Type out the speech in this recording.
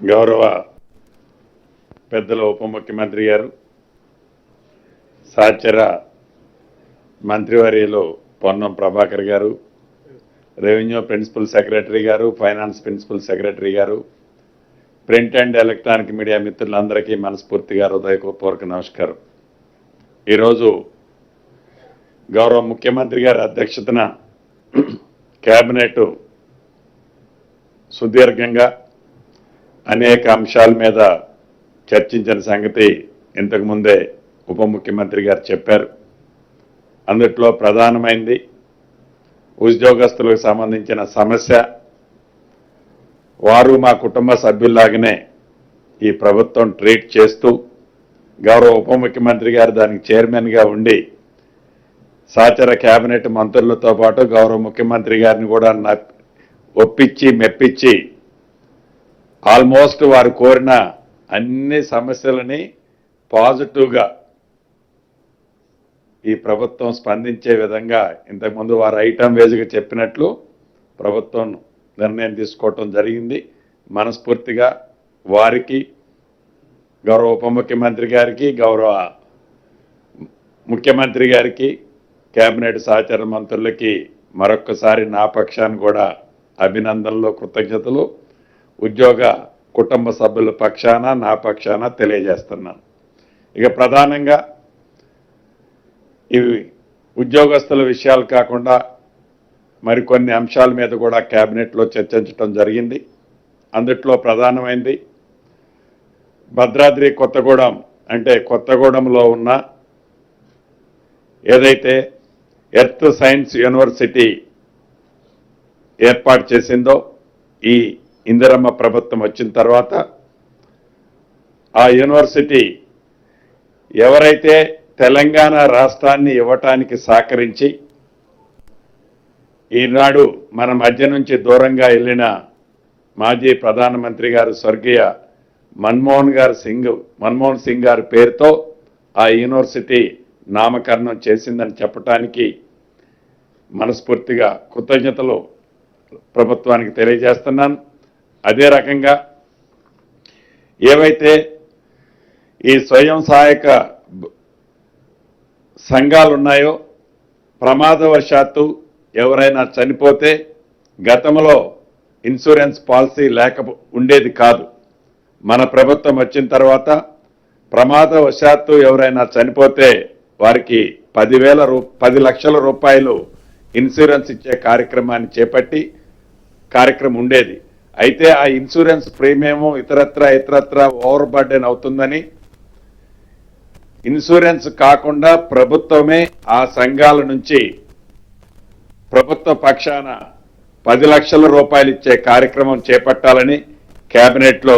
గౌరవ పెద్దల ఉప ముఖ్యమంత్రి గారు, సహచర మంత్రివర్యులు పొన్నం ప్రభాకర్ గారు, రెవెన్యూ ప్రిన్సిపల్ సెక్రటరీ గారు, ఫైనాన్స్ ప్రిన్సిపల్ సెక్రటరీ గారు, ప్రింట్ అండ్ ఎలక్ట్రానిక్ మీడియా మిత్రులందరికీ మనస్ఫూర్తిగా హృదయపూర్వక నమస్కారం. ఈరోజు గౌరవ ముఖ్యమంత్రి గారి అధ్యక్షతన కేబినెట్ సుదీర్ఘంగా అనేక అంశాల మీద చర్చించిన సంగతి ఇంతకుముందే ఉప ముఖ్యమంత్రి గారు చెప్పారు. అందుట్లో ప్రధానమైంది ఉద్యోగస్తులకు సంబంధించిన సమస్య. వారు మా కుటుంబ సభ్యుల్లాగానే ఈ ప్రభుత్వం ట్రీట్ చేస్తూ గౌరవ ఉప ముఖ్యమంత్రి గారు దానికి చైర్మన్గా ఉండి సహచర కేబినెట్ మంత్రులతో పాటు గౌరవ ముఖ్యమంత్రి గారిని కూడా ఒప్పించి మెప్పించి ఆల్మోస్ట్ వారు కోరిన అన్ని సమస్యలని పాజిటివ్గా ఈ ప్రభుత్వం స్పందించే విధంగా ఇంతకుముందు వారు ఐటమ్ వేజ్గా చెప్పినట్లు ప్రభుత్వం నిర్ణయం తీసుకోవటం జరిగింది. మనస్ఫూర్తిగా వారికి, గౌరవ ఉప ముఖ్యమంత్రి గారికి, గౌరవ ముఖ్యమంత్రి గారికి, కేబినెట్ సహచర మంత్రులకి మరొక్కసారి నా పక్షాన్ని కూడా అభినందనలు, కృతజ్ఞతలు ఉద్యోగ కుటుంబ సభ్యుల పక్షాన నా పక్షాన తెలియజేస్తున్నాను. ఇక ప్రధానంగా ఇవి ఉద్యోగస్తుల విషయాలు కాకుండా మరికొన్ని అంశాల మీద కూడా కేబినెట్లో చర్చించడం జరిగింది. అందుట్లో ప్రధానమైంది భద్రాద్రి కొత్తగూడెం, అంటే కొత్తగూడెంలో ఉన్న ఏదైతే ఎర్త్ సైన్స్ యూనివర్సిటీ ఏర్పాటు చేసిందో ఈ ఇందిరమ్మ ప్రభుత్వం వచ్చిన తర్వాత ఆ యూనివర్సిటీ ఎవరైతే తెలంగాణ రాష్ట్రాన్ని ఇవ్వటానికి సహకరించి ఈనాడు మన మధ్య నుంచి దూరంగా వెళ్ళిన మాజీ ప్రధానమంత్రి గారు స్వర్గీయ మన్మోహన్ సింగ్ గారి పేరుతో ఆ యూనివర్సిటీ నామకరణం చేసిందని చెప్పటానికి మనస్ఫూర్తిగా కృతజ్ఞతలు ప్రభుత్వానికి తెలియజేస్తున్నాను. అదే రకంగా ఏవైతే ఈ స్వయం సహాయక సంఘాలు ఉన్నాయో, ప్రమాదవశాత్తు ఎవరైనా చనిపోతే గతంలో ఇన్సూరెన్స్ పాలసీ ఉండేది కాదు. మన ప్రభుత్వం వచ్చిన తర్వాత ప్రమాదవశాత్తు ఎవరైనా చనిపోతే వారికి 10 లక్షల రూపాయలు ఇన్సూరెన్స్ ఇచ్చే కార్యక్రమాన్ని చేపట్టి కార్యక్రమం ఉండేది. అయితే ఆ ఇన్సూరెన్స్ ప్రీమియం ఇతరత్ర ఓవర్ బర్డెన్ అవుతుందని ఇన్సూరెన్స్ కాకుండా ప్రభుత్వమే ఆ సంఘాల నుంచి ప్రభుత్వ పక్షాన 10 లక్షల రూపాయలు ఇచ్చే కార్యక్రమం చేపట్టాలని కేబినెట్లో